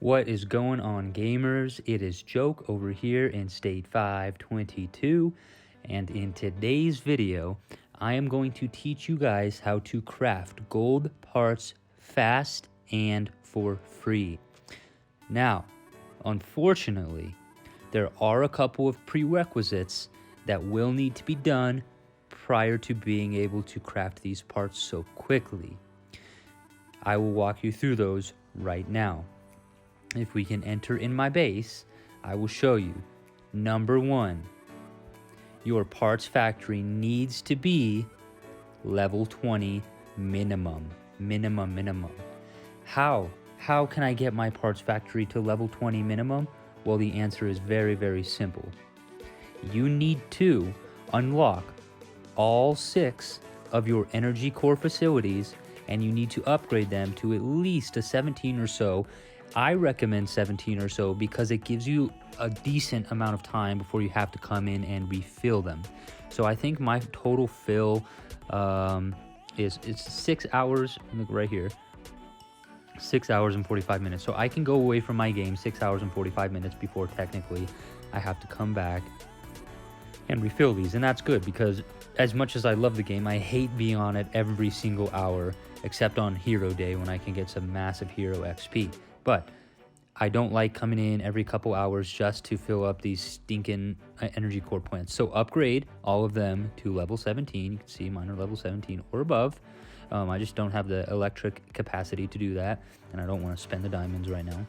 What is going on, gamers? It is Joke over here in State 522, and in today's video, I am going to teach you guys how to craft gold parts fast and for free. Now, unfortunately, there are a couple of prerequisites that will need to be done prior to being able to craft these parts so quickly. I will walk you through those right now. If we can enter in my base, I will show you. Number 1, your parts factory needs to be level 20 minimum. How can I get my parts factory to level 20 minimum? Well, the answer is very simple. You need to unlock all 6 of your energy core facilities, and you need to upgrade them to at least a 17 or so. I recommend 17 or so because it gives you a decent amount of time before you have to come in and refill them. So I think my total fill is 6 hours. Look right here, 6 hours and 45 minutes. So I can go away from my game 6 hours and 45 minutes before technically I have to come back and refill these. And that's good because as much as I love the game, I hate being on it every single hour except on hero day when I can get some massive hero XP. But I don't like coming in every couple hours just to fill up these stinking energy core plants. So upgrade all of them to level 17. You can see mine are level 17 or above. I just don't have the electric capacity to do that, and I don't want to spend the diamonds right now.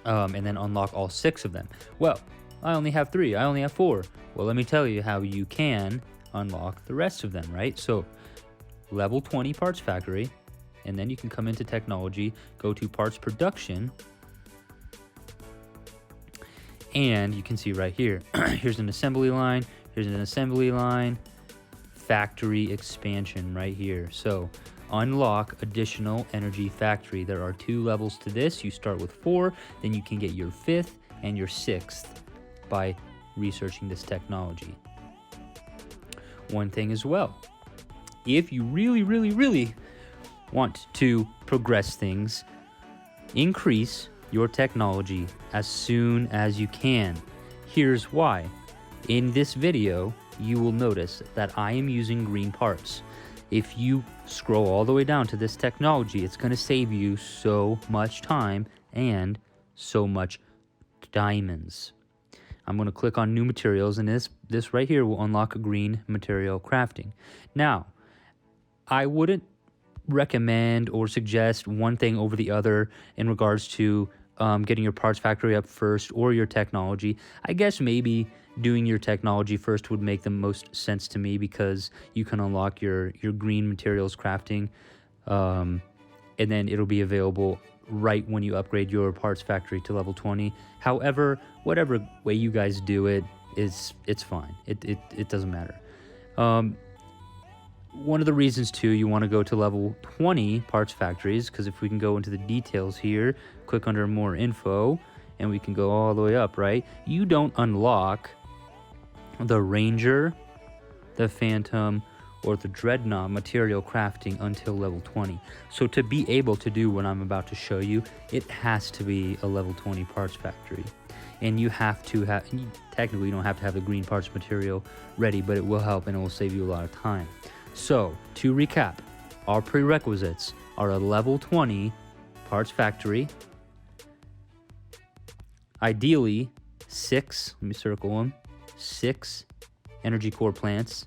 And then unlock all 6 of them. Well, I only have 3. I only have 4. Well, let me tell you how you can unlock the rest of them, right? So level 20 parts factory. And then you can come into technology, go to parts production, and you can see right here, here's an assembly line, factory expansion right here. So unlock additional energy factory. There are 2 levels to this. You start with 4, then you can get your 5th and your 6th by researching this technology. One thing as well, if you really want to progress things, increase your technology as soon as you can. Here's why. In this video, you will notice that I am using green parts. If you scroll all the way down to this technology, it's going to save you so much time and so much diamonds. I'm going to click on new materials, and this right here will unlock a green material crafting. Now, I wouldn't recommend or suggest one thing over the other in regards to getting your parts factory up first or your technology. I guess maybe doing your technology first would make the most sense to me because you can unlock your green materials crafting, and then it'll be available right when you upgrade your parts factory to level 20. However, whatever way you guys do it, it's fine. It doesn't matter. One of the reasons, too, you want to go to level 20 parts factories, because if we can go into the details here, click under more info, and we can go all the way up, right? You don't unlock the Ranger, the Phantom, or the Dreadnought material crafting until level 20. So to be able to do what I'm about to show you, it has to be a level 20 parts factory. And you have to have, technically you don't have to have the green parts material ready, but it will help and it will save you a lot of time. So, to recap, our prerequisites are a level 20 parts factory, ideally 6, let me circle them, 6 energy core plants,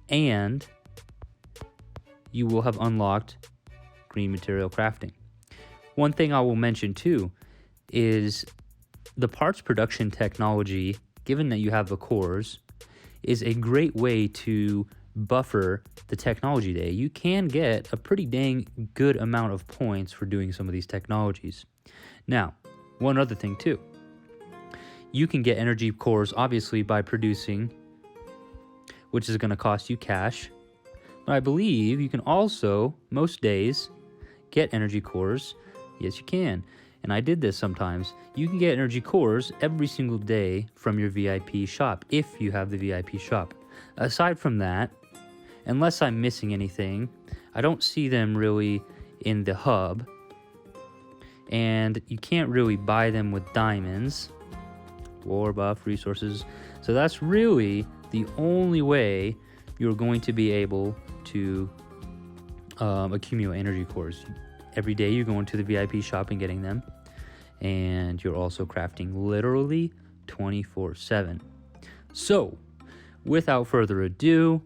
and you will have unlocked green material crafting. One thing I will mention too is the parts production technology, given that you have the cores, is a great way to buffer the technology day. You can get a pretty dang good amount of points for doing some of these technologies. Now, one other thing too. You can get energy cores obviously by producing, which is going to cost you cash. But I believe you can also, most days, get energy cores. Yes, you can. And I did this sometimes. You can get energy cores every single day from your VIP shop, if you have the VIP shop. Aside from that, unless I'm missing anything, I don't see them really in the hub. and you can't really buy them with diamonds, war buff, resources. So that's really the only way you're going to be able to accumulate energy cores. Every day you're going to the VIP shop and getting them, and you're also crafting literally 24/7. So without further ado,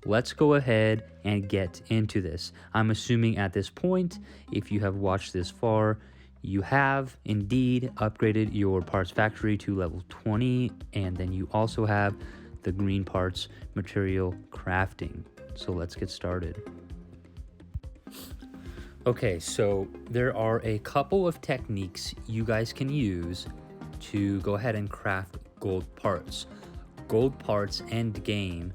let's go ahead and get into this. I'm assuming at this point, if you have watched this far, you have indeed upgraded your parts factory to level 20, and then you also have the green parts material crafting. So let's get started. Okay, so there are a couple of techniques you guys can use to go ahead and craft gold parts. Gold parts end game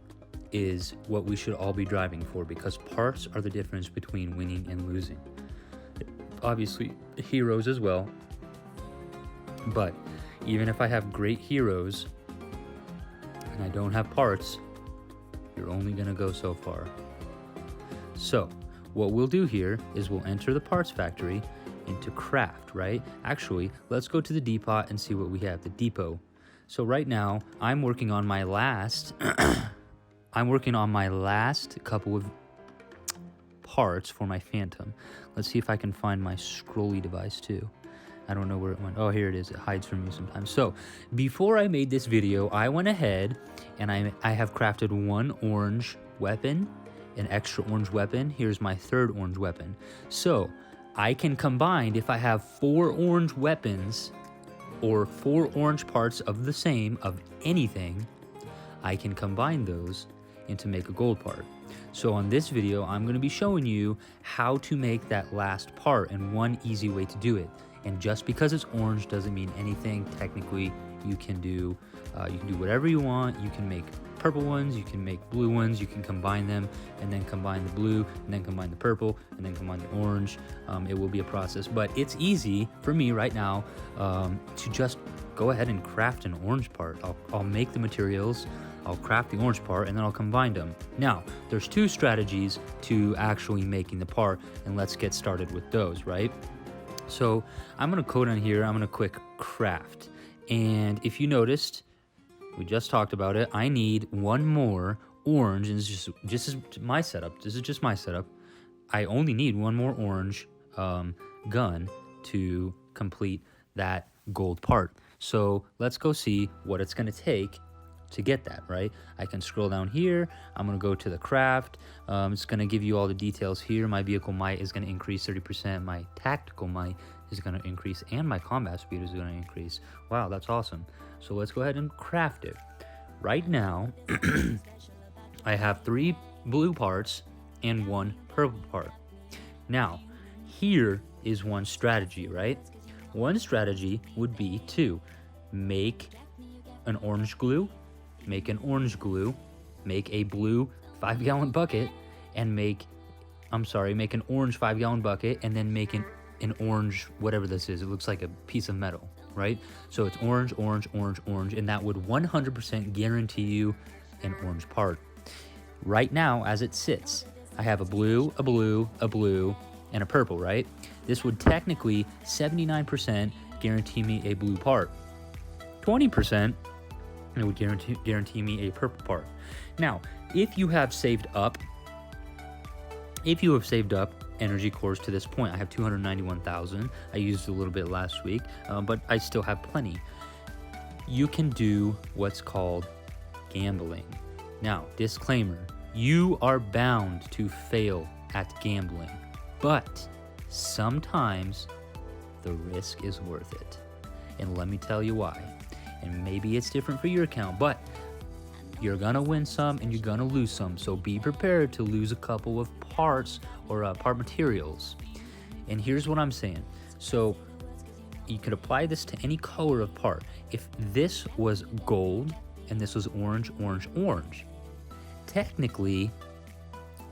is what we should all be driving for, because parts are the difference between winning and losing. Obviously, heroes as well, but even if I have great heroes and I don't have parts, you're only gonna go so far. So what we'll do here is we'll enter the parts factory into craft, right? Actually, let's go to the depot and see what we have, the depot. So right now I'm working on my last couple of parts for my Phantom. Let's see if I can find my scrolly device too. I don't know where it went. Oh, here it is. It hides from me sometimes. So before I made this video, I went ahead and I have crafted one orange weapon, an extra orange weapon. Here's my third orange weapon. So I can combine, if I have 4 orange weapons or 4 orange parts of the same, of anything, I can combine those and to make a gold part. So on this video, I'm going to be showing you how to make that last part and one easy way to do it. And just because it's orange doesn't mean anything. Technically, you can do whatever you want. You can make purple ones, you can make blue ones, you can combine them and then combine the blue and then combine the purple and then combine the orange. It will be a process, but it's easy for me right now to just go ahead and craft an orange part. I'll make the materials, I'll craft the orange part, and then I'll combine them. Now, there's 2 strategies to actually making the part, and let's get started with those, right? So I'm gonna code on here, I'm gonna click craft. And if you noticed, we just talked about it, I need one more orange, and this is just my setup. This is just my setup. I only need one more orange gun to complete that gold part. So let's go see what it's gonna take to get that, right? I can scroll down here. I'm gonna go to the craft. It's gonna give you all the details here. My vehicle might is gonna increase 30%. My tactical might is gonna increase, and my combat speed is gonna increase. Wow, that's awesome. So let's go ahead and craft it. Right now, I have 3 blue parts and 1 purple part. Now, here is one strategy, right? One strategy would be to make an orange glue, make an orange glue, make a blue 5-gallon bucket, and make an orange 5-gallon bucket, and then make an orange, whatever this is. It looks like a piece of metal, right? So it's orange, orange, orange, orange, and that would 100% guarantee you an orange part. Right now, as it sits, I have a blue, a blue, a blue, and a purple, right? This would technically 79% guarantee me a blue part. 20%, it would guarantee me a purple part. Now, if you have saved up energy cores to this point, I have 291,000. I used a little bit last week, but I still have plenty. You can do what's called gambling. Now, disclaimer, you are bound to fail at gambling, but sometimes the risk is worth it. And let me tell you why. And maybe it's different for your account, but you're gonna win some and you're gonna lose some. So be prepared to lose a couple of parts or part materials. And here's what I'm saying. So you could apply this to any color of part. If this was gold and this was orange, orange, orange, technically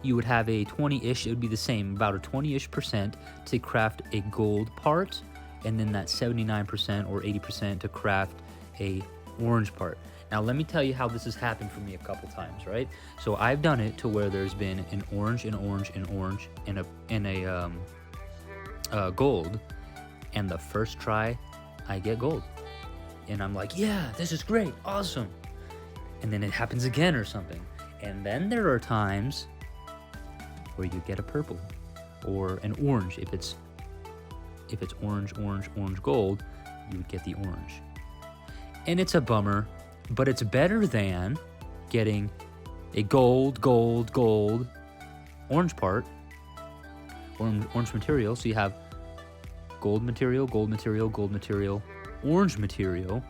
you would have a 20-ish, it would be the same, about a 20-ish% to craft a gold part, and then that 79% or 80% to craft a orange part. Now let me tell you how this has happened for me a couple times, right? So I've done it to where there's been an orange, an orange, an orange, and a gold, And the first try, I get gold. And I'm like, yeah, this is great, awesome. And then it happens again or something. And then there are times where you get a purple or an orange. If it's orange, gold, you would get the orange. And it's a bummer, but it's better than getting a gold, orange part, orange material. So you have gold material, orange material,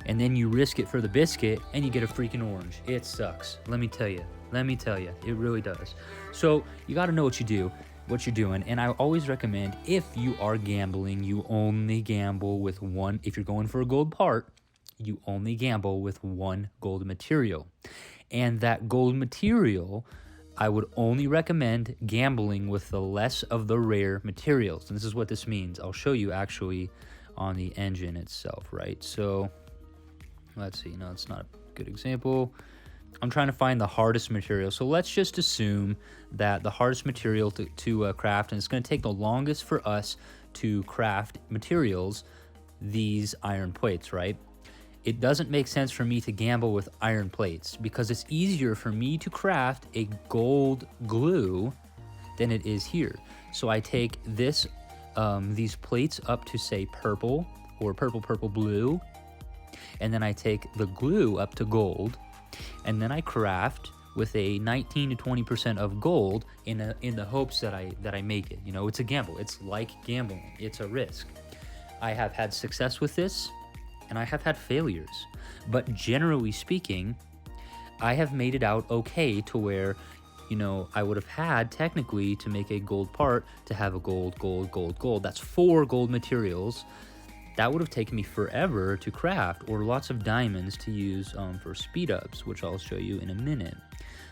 and then you risk it for the biscuit and you get a freaking orange. It sucks. Let me tell you, it really does. So you got to know what you're doing. And I always recommend, if you are gambling, you only gamble with one. If you're going for a gold part, you only gamble with one gold material. And that gold material, I would only recommend gambling with the less of the rare materials. And this is what this means. I'll show you actually on the engine itself, right? So let's see. No, it's not a good example. I'm trying to find the hardest material. So let's just assume that the hardest material to craft, and it's going to take the longest for us to craft materials, these iron plates, right? It doesn't make sense for me to gamble with iron plates because it's easier for me to craft a gold glue than it is here. So I take this, these plates up to say purple or purple blue, and then I take the glue up to gold, and then I craft with a 19 to 20% of gold in the hopes that I make it. You know, it's a gamble. It's like gambling. It's a risk. I have had success with this, and I have had failures. But generally speaking, I have made it out okay to where, you know, I would have had technically to make a gold part to have a gold. That's 4 gold materials. That would have taken me forever to craft, or lots of diamonds to use for speed ups, which I'll show you in a minute.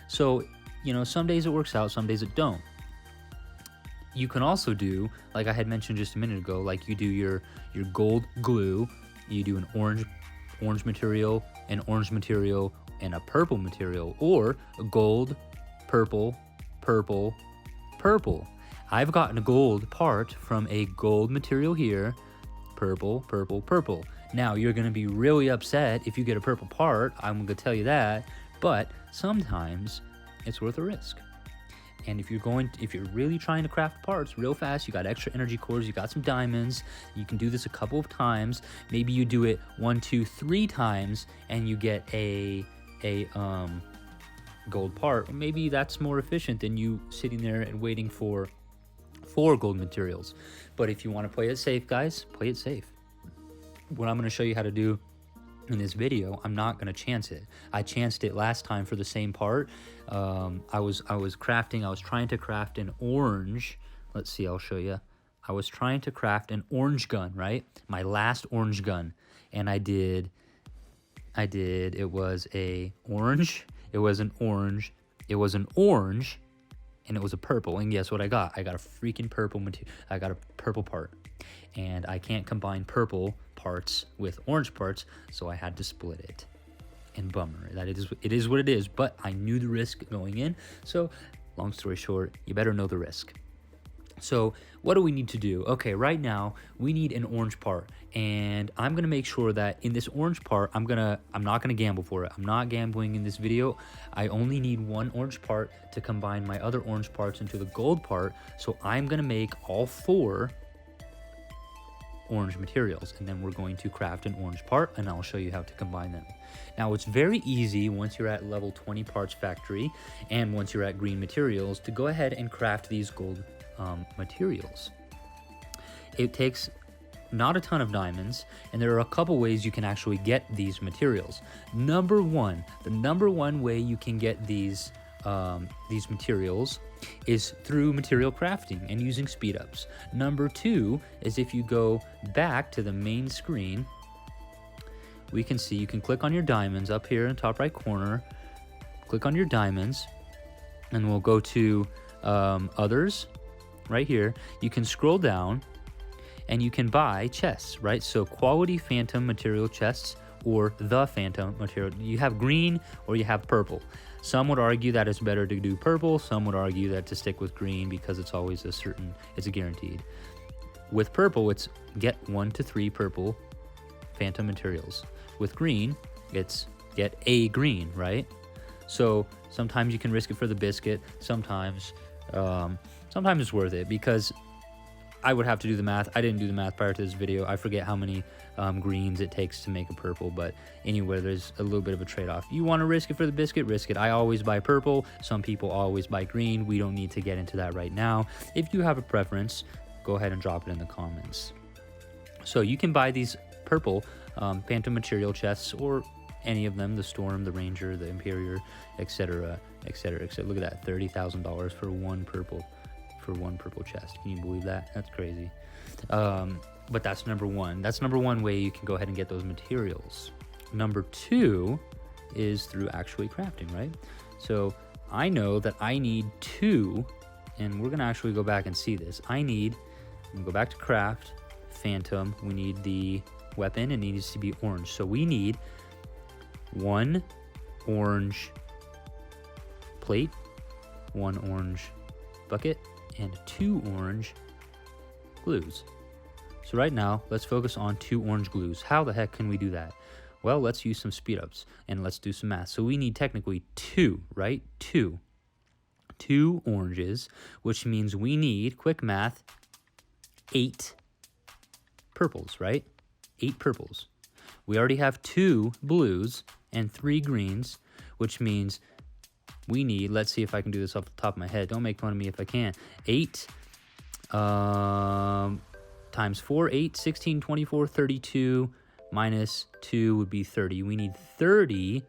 So, you know, some days it works out, some days it don't. You can also do, like I had mentioned just a minute ago, like you do your gold glue, you do an orange material, an orange material, and a purple material, or a gold, purple. I've gotten a gold part from a gold material here, purple. Now, you're going to be really upset if you get a purple part, I'm going to tell you that, but sometimes it's worth a risk. And if you're really trying to craft parts real fast, you got extra energy cores, you got some diamonds, you can do this a couple of times. Maybe you do it 1, 2, 3 times and you get a gold part. Maybe that's more efficient than you sitting there and waiting for 4 gold materials. But if you want to play it safe, guys, play it safe. What I'm going to show you how to do in this video, I'm not going to chance it. I chanced it last time for the same part. I was trying to craft an orange. Let's see, I'll show you. I was trying to craft an orange gun, right? My last orange gun. And it was an orange, and it was a purple. And guess what I got? I got a freaking purple material. I got a purple part. And I can't combine purple parts with orange parts, so I had to split it. And bummer, it is what it is, but I knew the risk going in. So long story short, you better know the risk. So what do we need to do? Okay, right now we need an orange part, and I'm gonna make sure that in this orange part, I'm not gonna gamble for it. I'm not gambling in this video. I only need 1 orange part to combine my other orange parts into the gold part. So I'm gonna make all 4 orange materials, and then we're going to craft an orange part, and I'll show you how to combine them. Now, it's very easy once you're at level 20 parts factory and once you're at green materials to go ahead and craft these gold materials. It takes not a ton of diamonds, and there are a couple ways you can actually get these materials. The number one way you can get these materials is through material crafting and using speed ups. Number 2 is if you go back to the main screen, we can see you can click on your diamonds up here in the top right corner, click on your diamonds, and we'll go to others right here. You can scroll down and you can buy chests, right? So quality phantom material chests, or the phantom material. You have green or you have purple. Some would argue that it's better to do purple. Some would argue that to stick with green because it's always it's guaranteed. With purple, it's get 1 to 3 purple phantom materials. With green, it's get a green, right? So sometimes you can risk it for the biscuit. Sometimes it's worth it, because I would have to do the math. I didn't do the math prior to this video. I forget how many greens it takes to make a purple, but anyway, there's a little bit of a trade-off. You want to risk it for the biscuit, risk it. I always buy purple. Some people always buy green. We don't need to get into that right now. If you have a preference, go ahead and drop it in the comments. So you can buy these purple phantom material chests, or any of them, the Storm, the Ranger, the Imperior, etc., etc., etc. Look at that, $30,000 for one purple chest. Can you believe that? That's crazy. But that's number one. That's number one way you can go ahead and get those materials. Number two is through actually crafting, right? So I know that I need 2, and we're gonna actually go back and see this. I'm gonna go back to craft, phantom. We need the weapon, and it needs to be orange. So we need 1 orange plate, 1 orange bucket, and 2 orange glues. So right now, let's focus on 2 orange glues. How the heck can we do that? Well, let's use some speed ups and let's do some math. So we need technically 2, right? 2 oranges, which means we need, quick math, 8 purples, right? 8 purples. We already have 2 blues and 3 greens, which means we need, let's see if I can do this off the top of my head. Don't make fun of me if I can. 8 times 4, 8, 16, 24, 32, minus 2 would be 30. We need 30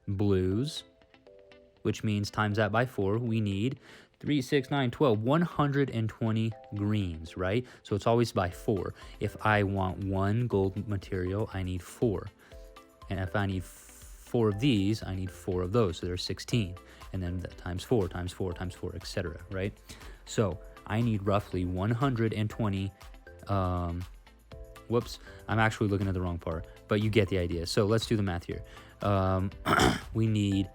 blues, which means times that by 4, we need 3, 6, 9, 12, 120 greens, right? So it's always by 4. If I want 1 gold material, I need 4. And if I need 4 of these, I need 4 of those. So there's 16. And then times 4, times 4, times 4, etc., right? So I need roughly 120. Whoops, I'm actually looking at the wrong part, but you get the idea. So let's do the math here. We need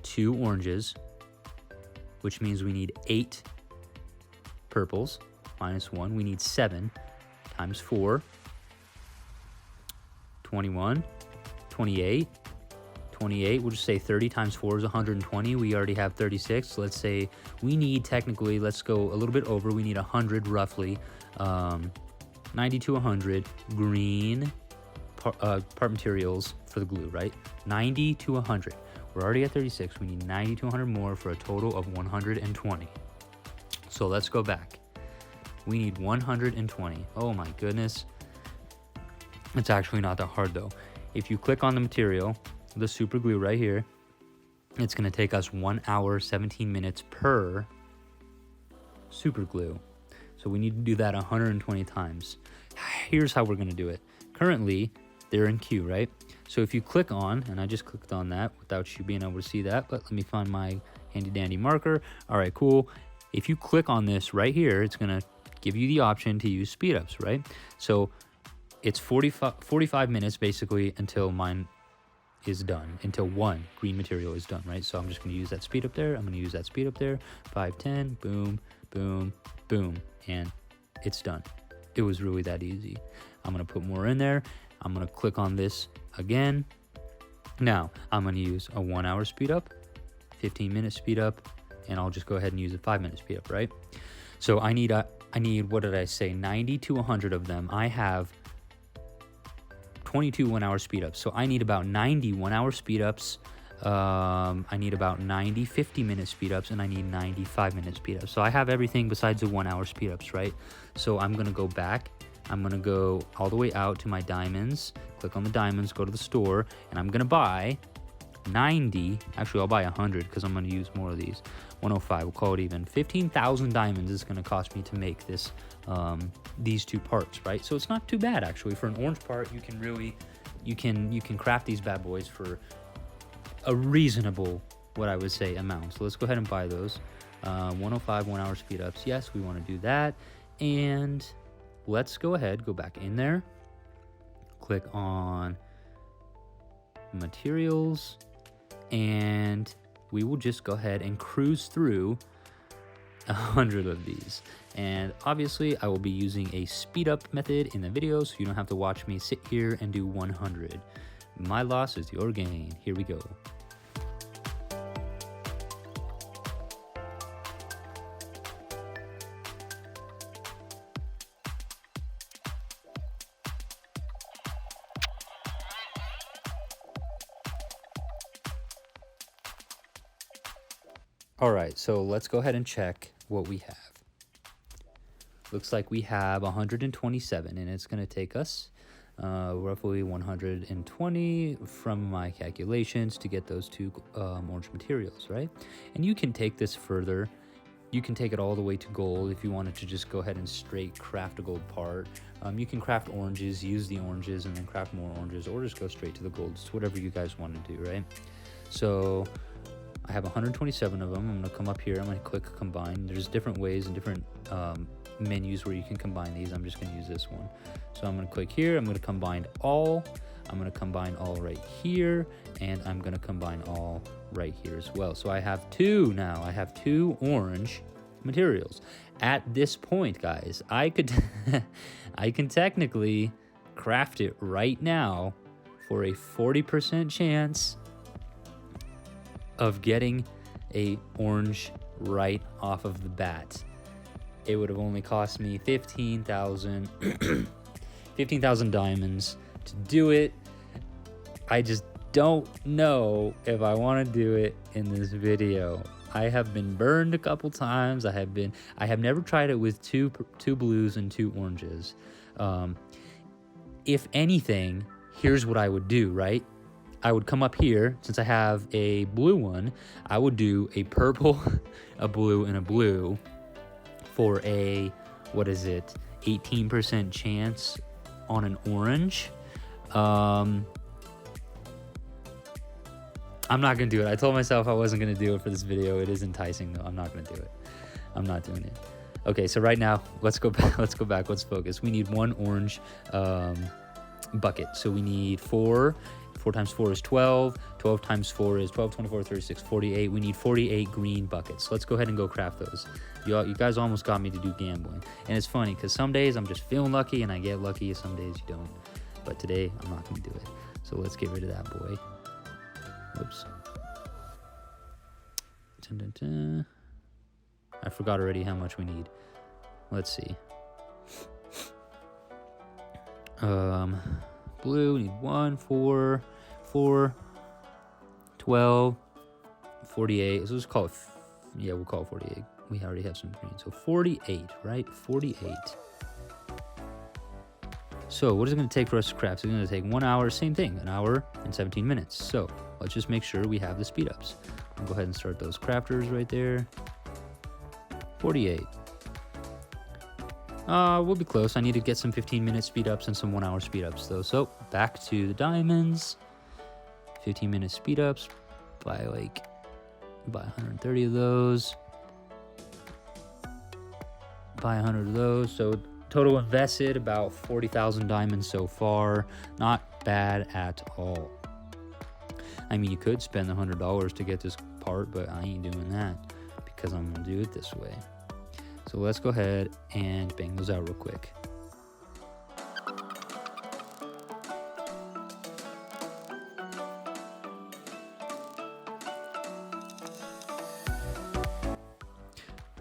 2 oranges, which means we need 8 purples, minus 1. We need 7 times 4, 21, 28, 28. We'll just say 30 times 4 is 120. We already have 36. So let's say we need, technically, let's go a little bit over. We need 100 roughly, 90 to 100 green part materials for the glue, right? 90 to 100. We're already at 36. We need 90 to 100 more for a total of 120. So let's go back. We need 120. Oh my goodness. It's actually not that hard though. If you click on the material, the super glue right here, it's going to take us 1 hour, 17 minutes per super glue. So we need to do that 120 times. Here's how we're going to do it. Currently, they're in queue, right? So if you click on, and I just clicked on that without you being able to see that, but let me find my handy dandy marker. All right, cool. If you click on this right here, it's going to give you the option to use speed ups, right? So it's 45 minutes basically until mine is done, until 1 green material is done, right? So I'm just going to use that speed up there. I'm going to use that speed up there. 5, 10, boom, boom, boom, and it's done. It was really that easy. I'm going to put more in there. I'm going to click on this again. Now I'm going to use a 1 hour speed up, 15-minute speed up, and I'll just go ahead and use a 5-minute speed up, right? So I need, what did I say? 90 to 100 of them. I have 22 1 hour speed ups. So I need about 90 1 hour speed ups. I need about 90 50-minute speed ups, and I need 90 5-minute speed ups. So I have everything besides the 1 hour speed ups, right? So I'm going to go back. I'm going to go all the way out to my diamonds, click on the diamonds, go to the store, and I'm going to buy 90. Actually, I'll buy 100 because I'm going to use more of these. 105, we'll call it even. 15,000 diamonds is going to cost me to make this, these 2 parts, right? So it's not too bad, actually. For an orange part, you can really, you can craft these bad boys for a reasonable, what I would say, amount. So let's go ahead and buy those. 105 1 hour speed ups. Yes, we want to do that. And let's go ahead, go back in there, click on materials, and we will just go ahead and cruise through 100 of these. And obviously I will be using a speed up method in the video, so you don't have to watch me sit here and do 100. My loss is your gain. Here we go. All right, so let's go ahead and check what we have. Looks like we have 127, and it's going to take us roughly 120 from my calculations to get those two orange materials, right? And you can take this further. You can take it all the way to gold if you wanted to just go ahead and straight craft a gold part. You can craft oranges, use the oranges, and then craft more oranges, or just go straight to the gold. It's whatever you guys want to do, right? So I have 127 of them. I'm going to come up here. I'm going to click combine. There's different ways and different menus where you can combine these. I'm just going to use this one. So I'm going to click here. I'm going to combine all. I'm going to combine all right here. And I'm going to combine all right here as well. So I have two now. I have two orange materials. At this point, guys, I could I can technically craft it right now for a 40% chance of getting a orange right off of the bat. It would have only cost me 15,000 diamonds to do it. I just don't know if I want to do it in this video. I have been burned a couple times. I have never tried it with two blues and two oranges. If anything, here's what I would do, right? I would come up here, since I have a blue one, I would do a purple, a blue, and a blue for a, 18% chance on an orange. I'm not gonna do it. I told myself I wasn't gonna do it for this video. It is enticing though. I'm not gonna do it. I'm not doing it. Okay, so right now, let's go back. Let's focus. We need one orange bucket. So we need 4 times 4 is 12. 12 times 4 is 12, 24, 36, 48. We need 48 green buckets. Let's go ahead and go craft those. You guys almost got me to do gambling. And it's funny because some days I'm just feeling lucky and I get lucky. Some days you don't. But today I'm not going to do it. So let's get rid of that boy. Whoops. Dun, dun, dun. I forgot already how much we need. Let's see. Blue, we need 1, 4, 12, 48. So let's call it, we'll call it 48. We already have some green. So 48, right? 48. So what is it going to take for us to craft? It's going to take 1 hour, same thing, 1 hour and 17 minutes. So let's just make sure we have the speed ups. I'll go ahead and start those crafters right there. 48. We'll be close. I need to get some 15-minute speed ups and some 1 hour speed ups though. So back to the diamonds. 15-minute speed ups. Buy 130 of those. Buy 100 of those. So total invested about 40,000 diamonds so far. Not bad at all. I mean, you could spend the $100 to get this part, but I ain't doing that because I'm gonna do it this way. So let's go ahead and bang those out real quick.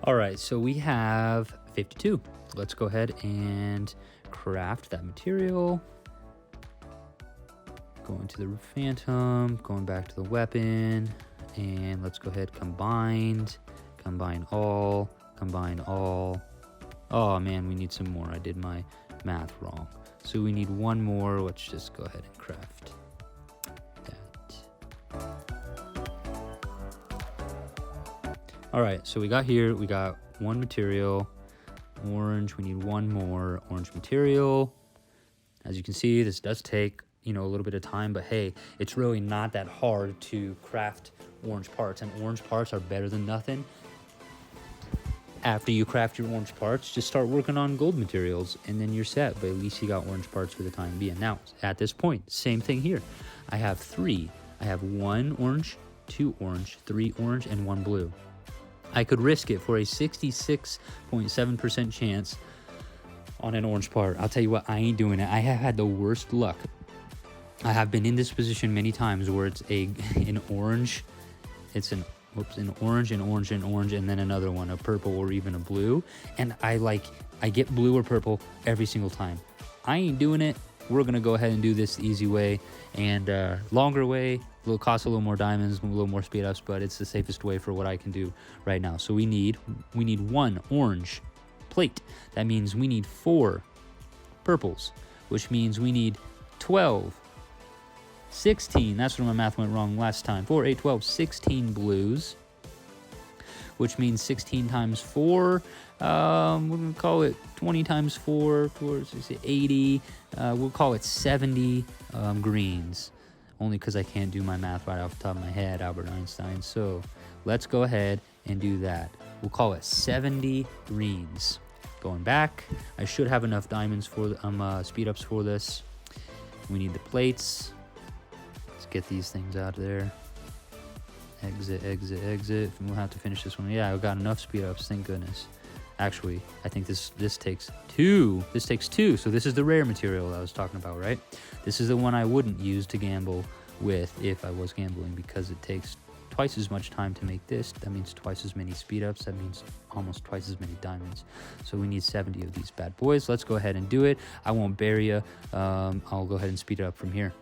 All right, so we have 52. Let's go ahead and craft that material. Going to the phantom, going back to the weapon, and let's go ahead, combine all. Oh man, we need some more. I did my math wrong. So we need one more. Let's just go ahead and craft that. All right, so we got one material, orange. We need one more orange material. As you can see, this does take, a little bit of time, but hey, it's really not that hard to craft orange parts, and orange parts are better than nothing. After you craft your orange parts, just start working on gold materials and then you're set, but at least you got orange parts for the time being. Now, at this point, same thing here. I have 3. I have 1 orange, 2 orange, 3 orange, and 1 blue. I could risk it for a 66.7% chance on an orange part. I'll tell you what, I ain't doing it. I have had the worst luck. I have been in this position many times where it's an orange, an orange, an orange, an orange, and then another one, a purple or even a blue. And I get blue or purple every single time. I ain't doing it. We're gonna go ahead and do this the easy way, and longer way. It'll cost a little more diamonds, a little more speed ups, but it's the safest way for what I can do right now. So we need one orange plate. That means we need 4 purples, which means we need 12, 16. That's where my math went wrong last time. 4, 8, 12, 16 blues, which means 16 times 4. We're going to call it 20 times 4, 80. We'll call it 70 greens, only because I can't do my math right off the top of my head, Albert Einstein. So let's go ahead and do that. We'll call it 70 greens. Going back, I should have enough diamonds for speed ups for this. We need the plates. Let's get these things out of there. Exit, exit, exit. We'll have to finish this one. Yeah, I got enough speed ups, thank goodness. Actually, I think this takes 2. This takes 2, so this is the rare material I was talking about, right? This is the one I wouldn't use to gamble with if I was gambling, because it takes twice as much time to make this. That means twice as many speed ups. That means almost twice as many diamonds. So we need 70 of these bad boys. Let's go ahead and do it. I won't bury you. I'll go ahead and speed it up from here.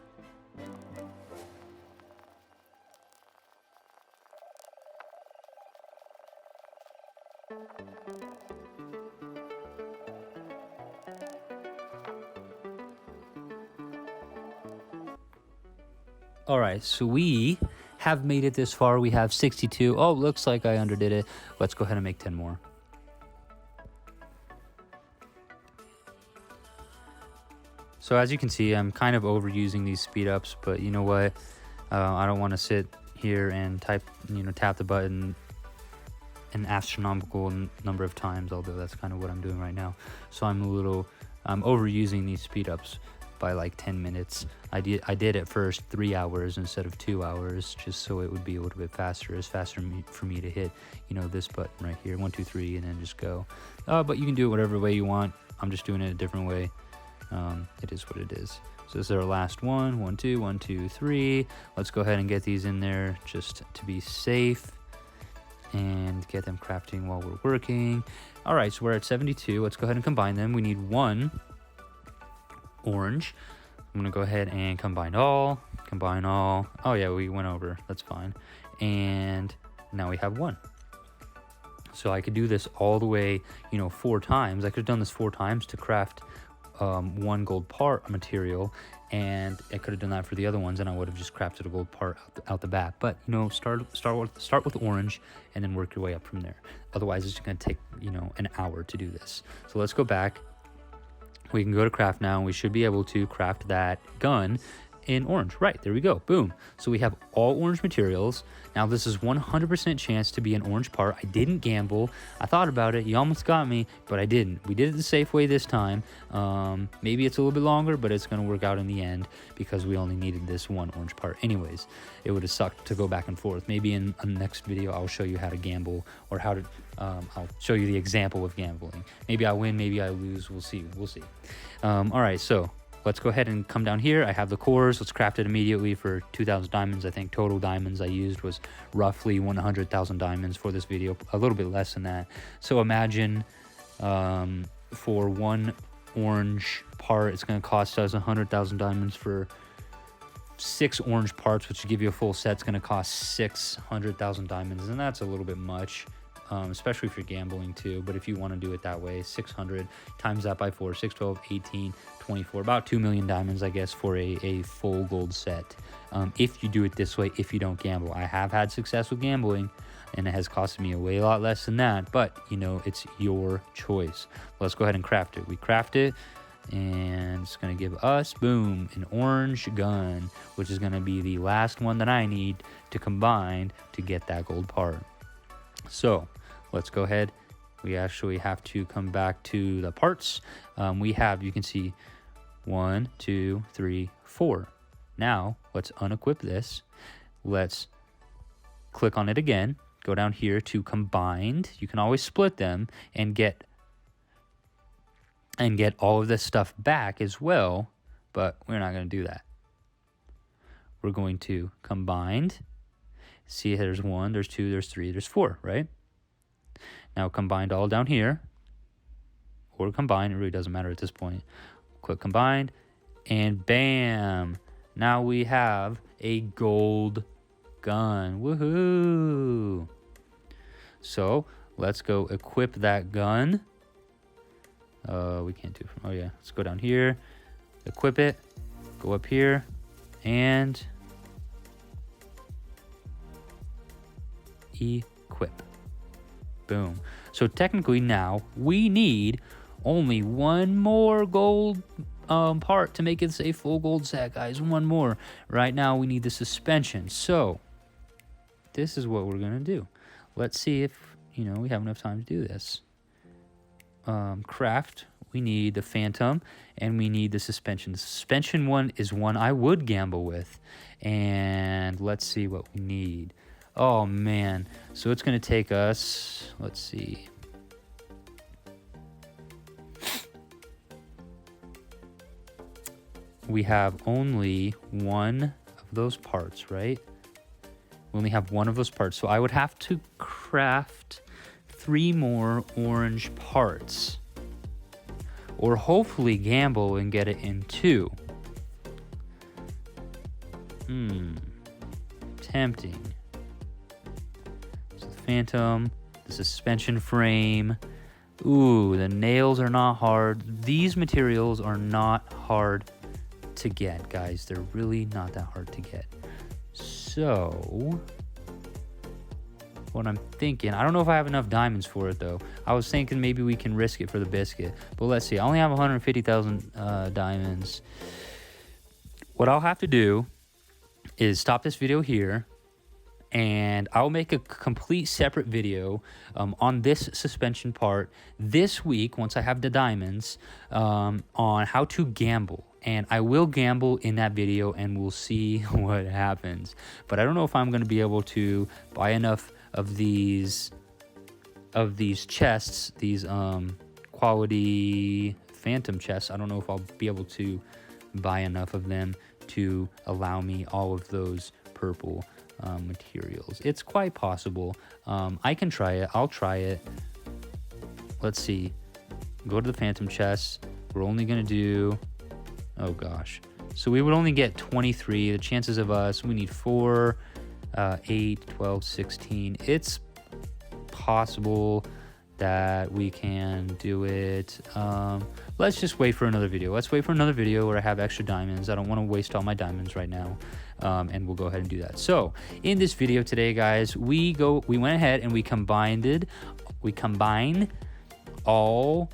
All right, so we have made it this far. We have 62. Oh, looks like I underdid it. Let's go ahead and make 10 more. So as you can see, I'm kind of overusing these speed ups, but you know what? I don't want to sit here and tap the button an astronomical number of times, although that's kind of what I'm doing right now. So I'm overusing these speed ups by like 10 minutes. I did at first 3 hours instead of 2 hours, just so it would be a little bit faster. It's faster for me to hit, this button right here, 1, 2, 3, and then just go. But you can do it whatever way you want. I'm just doing it a different way. It is what it is. So this is our last one. 1, 2, 1, 2, 3. Let's go ahead and get these in there just to be safe and get them crafting while we're working. All right, so we're at 72. Let's go ahead and combine them. We need 1 orange. I'm gonna go ahead and combine all. Oh yeah, we went over, that's fine. And now we have 1. So I could do this all the way 4 times. I could have done this 4 times to craft 1 gold part material, and I could have done that for the other ones, and I would have just crafted a gold part out the bat. But start with orange and then work your way up from there. Otherwise it's going to take an hour to do this. So let's go back. We can go to craft now, and we should be able to craft that gun in orange. Right, there we go. Boom. So we have all orange materials. Now this is 100% chance to be an orange part. I didn't gamble. I thought about it. You almost got me, but I didn't. We did it the safe way this time. Maybe it's a little bit longer, but it's going to work out in the end because we only needed this 1 orange part anyways. It would have sucked to go back and forth. Maybe in a next video I'll show you how to gamble, or how to I'll show you the example of gambling. Maybe I win, maybe I lose. We'll see. All right, so let's go ahead and come down here. I have the cores. Let's craft it immediately for 2,000 diamonds. I think total diamonds I used was roughly 100,000 diamonds for this video, a little bit less than that. So imagine for 1 orange part, it's going to cost us 100,000 diamonds. For 6 orange parts, which will give you a full set, it's going to cost 600,000 diamonds, and that's a little bit much. Especially if you're gambling too, but if you want to do it that way, 600 times that by 4, 6, 12, 18, 24, about 2 million diamonds, I guess, for a full gold set. If you do it this way, if you don't gamble. I have had success with gambling, and it has costed me a lot less than that, but it's your choice. Let's go ahead and craft it. We craft it, and it's going to give us, boom, an orange gun, which is going to be the last one that I need to combine to get that gold part. So let's go ahead. We actually have to come back to the parts. We have, you can see, 1, 2, 3, 4. Now let's unequip this. Let's click on it again go down here to combined. You can always split them and get all of this stuff back as well, but we're not going to do that. We're going to combined. See, there's 1, there's 2, there's 3, there's 4, right? Now combined all down here, or combine, it really doesn't matter at this point. Click combined, and bam! Now we have a gold gun. Woohoo! So let's go equip that gun. We can't do. Oh yeah, let's go down here, equip it, go up here, and equip. Boom. So technically now we need only one more gold part to make this a full gold set, guys. One more. Right now we need the suspension. So this is what we're gonna do. Let's see if we have enough time to do this. Craft. We need the Phantom and we need the suspension. The suspension one is one I would gamble with. And let's see what we need. Oh man. So it's gonna take us, let's see. We have only one of those parts, right? We only have one of those parts. So I would have to craft 3 more orange parts. Or hopefully gamble and get it in 2. Tempting. So the Phantom, the suspension frame. Ooh, the nails are not hard. These materials are not hard to get, guys. They're really not that hard to get. So what I'm thinking, I don't know if I have enough diamonds for it though. I was thinking maybe we can risk it for the biscuit, but let's see. I only have 150,000 diamonds. What I'll have to do is stop this video here, and I'll make a complete separate video on this suspension part this week once I have the diamonds, on how to gamble. And I will gamble in that video and we'll see what happens. But I don't know if I'm going to be able to buy enough of these chests, these quality Phantom chests. I don't know if I'll be able to buy enough of them to allow me all of those purple materials. It's quite possible. I can try it. I'll try it. Let's see. Go to the Phantom chests. We're only going to do... Oh gosh. So we would only get 23. The chances of us, we need 4, 8, 12, 16. It's possible that we can do it. Let's just wait for another video. Let's wait for another video where I have extra diamonds. I don't want to waste all my diamonds right now. And we'll go ahead and do that. So in this video today, guys, we went ahead and we combined all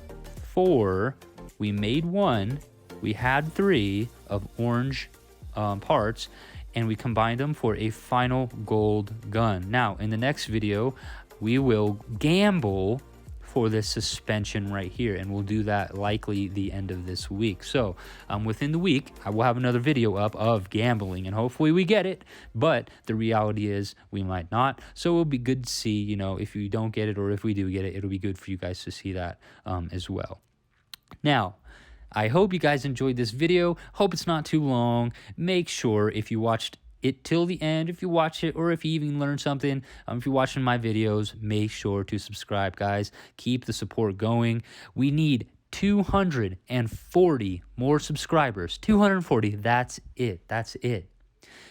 4. We made 1. We had 3 of orange parts, and we combined them for a final gold gun. Now, in the next video, we will gamble for this suspension right here, and we'll do that likely the end of this week. So within the week, I will have another video up of gambling, and hopefully we get it, but the reality is we might not. So it'll be good to see, if you don't get it or if we do get it, it'll be good for you guys to see that as well. Now, I hope you guys enjoyed this video. Hope it's not too long. Make sure if you watched it till the end, if you watch it, or if you even learned something, if you're watching my videos, make sure to subscribe, guys. Keep the support going. We need 240 more subscribers. 240, that's it. That's it.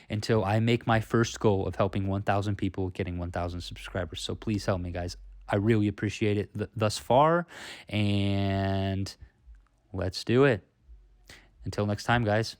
Until I make my first goal of helping 1,000 people getting 1,000 subscribers. So please help me, guys. I really appreciate it thus far. And let's do it. Until next time, guys.